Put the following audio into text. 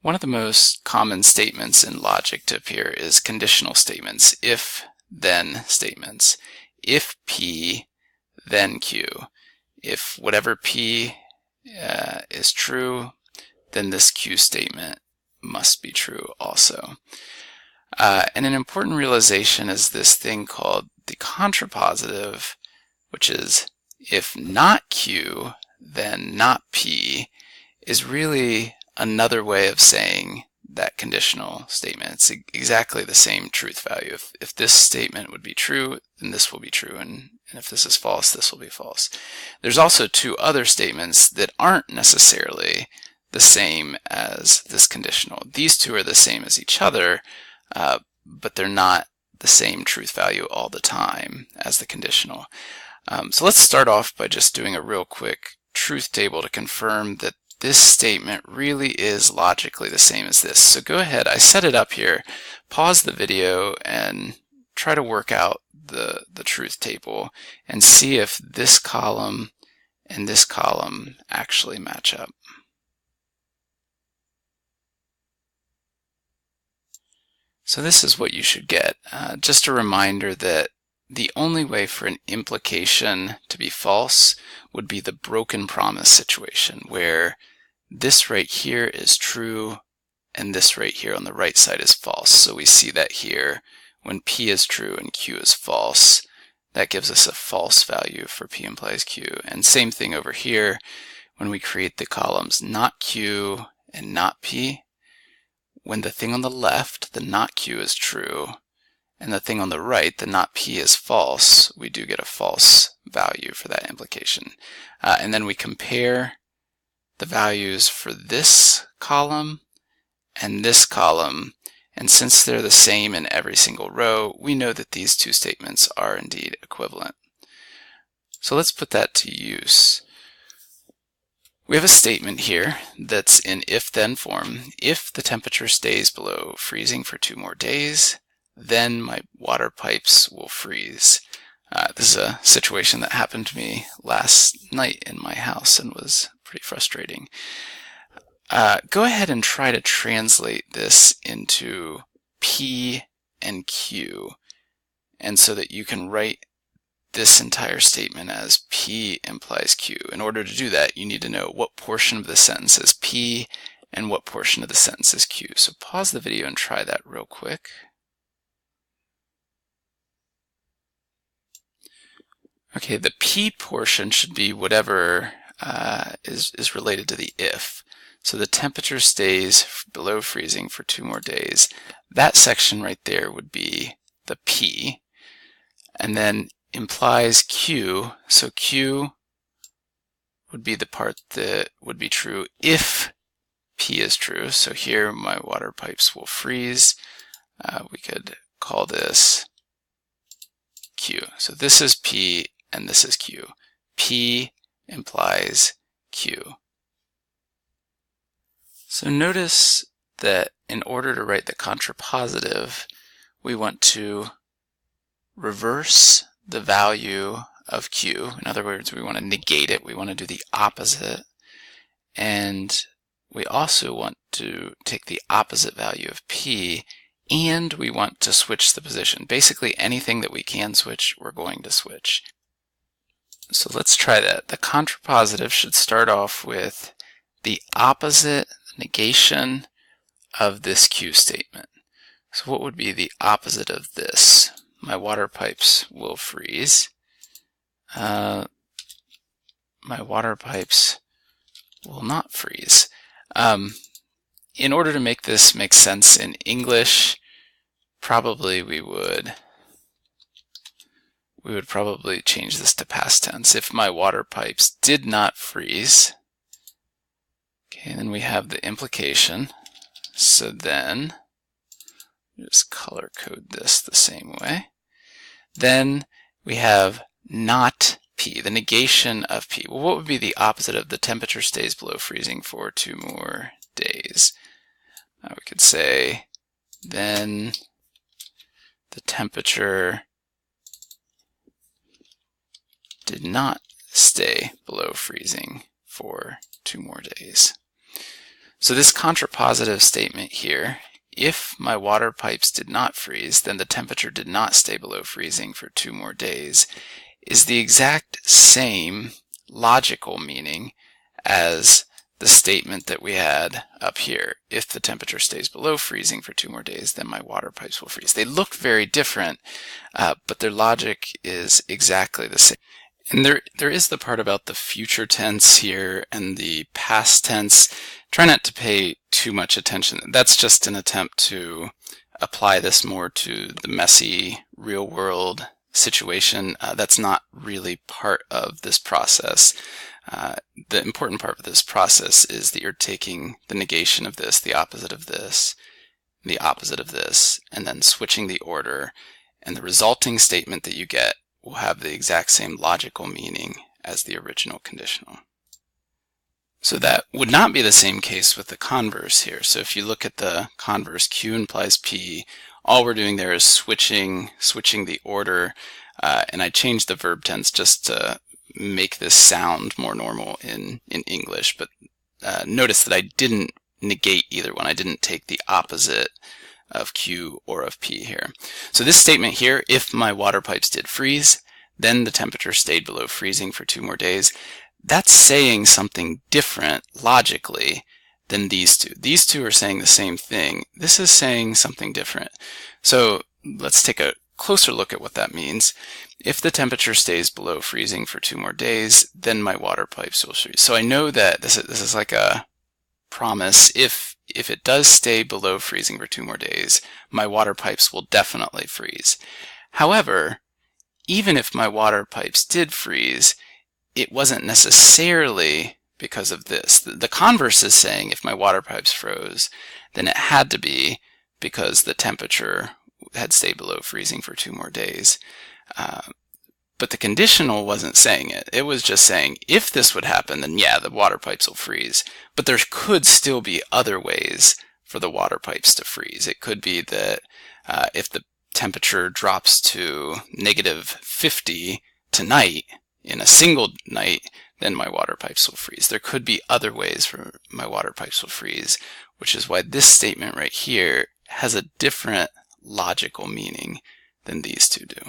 One of the most common statements in logic to appear is conditional statements, if-then statements. If P, then Q. If whatever P is true, then this Q statement must be true also. And an important realization is this thing called the contrapositive, which is if not Q, then not P, is really another way of saying that conditional statement. It's exactly the same truth value. If this statement would be true, then this will be true, and if this is false, this will be false. There's also two other statements that aren't necessarily the same as this conditional. These two are the same as each other, but they're not the same truth value all the time as the conditional. So let's start off by just doing a real quick truth table to confirm that this statement really is logically the same as this. So go ahead, I set it up here, pause the video and try to work out the truth table and see if this column and this column actually match up. So this is what you should get. Just a reminder that the only way for an implication to be false would be the broken promise situation, where this right here is true and this right here on the right side is false. So we see that here when P is true and Q is false, that gives us a false value for P implies Q. And same thing over here when we create the columns not Q and not P. When the thing on the left, the not Q, is true, and the thing on the right, the not P, is false, we do get a false value for that implication. And then we compare the values for this column and this column, and since they're the same in every single row, we know that these two statements are indeed equivalent. So let's put that to use. We have a statement here that's in if-then form. If the temperature stays below freezing for 2 more days, then my water pipes will freeze. This is a situation that happened to me last night in my house and was pretty frustrating. Go ahead and try to translate this into P and Q, and so that you can write this entire statement as P implies Q. In order to do that, you need to know what portion of the sentence is P and what portion of the sentence is Q. So pause the video and try that real quick. Okay, the P portion should be whatever is related to the if. So the temperature stays below freezing for 2 more days. That section right there would be the P. And then implies Q, so Q would be the part that would be true if P is true. So here my water pipes will freeze. We could call this Q. So this is P and this is Q. P implies Q. So notice that in order to write the contrapositive, we want to reverse the value of Q. In other words, we want to negate it. We want to do the opposite. And we also want to take the opposite value of P, and we want to switch the position. Basically, anything that we can switch, we're going to switch. So let's try that. The contrapositive should start off with the opposite negation of this Q statement. So what would be the opposite of this? My water pipes will freeze. My water pipes will not freeze. In order to make this make sense in English, probably we would probably change this to past tense. If my water pipes did not freeze, okay, then we have the implication. So then, just color code this the same way. Then we have not P, the negation of P. Well, what would be the opposite of the temperature stays below freezing for 2 more days? We could say then the temperature did not stay below freezing for 2 more days. So this contrapositive statement here, if my water pipes did not freeze, then the temperature did not stay below freezing for 2 more days, is the exact same logical meaning as the statement that we had up here. If the temperature stays below freezing for 2 more days, then my water pipes will freeze. They look very different, but their logic is exactly the same. And there is the part about the future tense here and the past tense. Try not to pay too much attention. That's just an attempt to apply this more to the messy real world situation. That's not really part of this process. The important part of this process is that you're taking the negation of this, the opposite of this, the opposite of this, and then switching the order, and the resulting statement that you get will have the exact same logical meaning as the original conditional. So that would not be the same case with the converse here. So if you look at the converse, Q implies P, all we're doing there is switching the order, and I changed the verb tense just to make this sound more normal in English, but notice that I didn't negate either one. I didn't take the opposite of Q or of P here. So this statement here, if my water pipes did freeze, then the temperature stayed below freezing for 2 more days, that's saying something different logically than these two. These two are saying the same thing. This is saying something different. So let's take a closer look at what that means. If the temperature stays below freezing for 2 more days, then my water pipes will freeze. So I know that this is like a promise. If it does stay below freezing for 2 more days, my water pipes will definitely freeze. However, even if my water pipes did freeze, it wasn't necessarily because of this. The converse is saying if my water pipes froze, then it had to be because the temperature had stayed below freezing for 2 more days. But the conditional wasn't saying it. It was just saying, if this would happen, then yeah, the water pipes will freeze. But there could still be other ways for the water pipes to freeze. It could be that if the temperature drops to -50 tonight, in a single night, then my water pipes will freeze. There could be other ways for my water pipes will freeze, which is why this statement right here has a different logical meaning than these two do.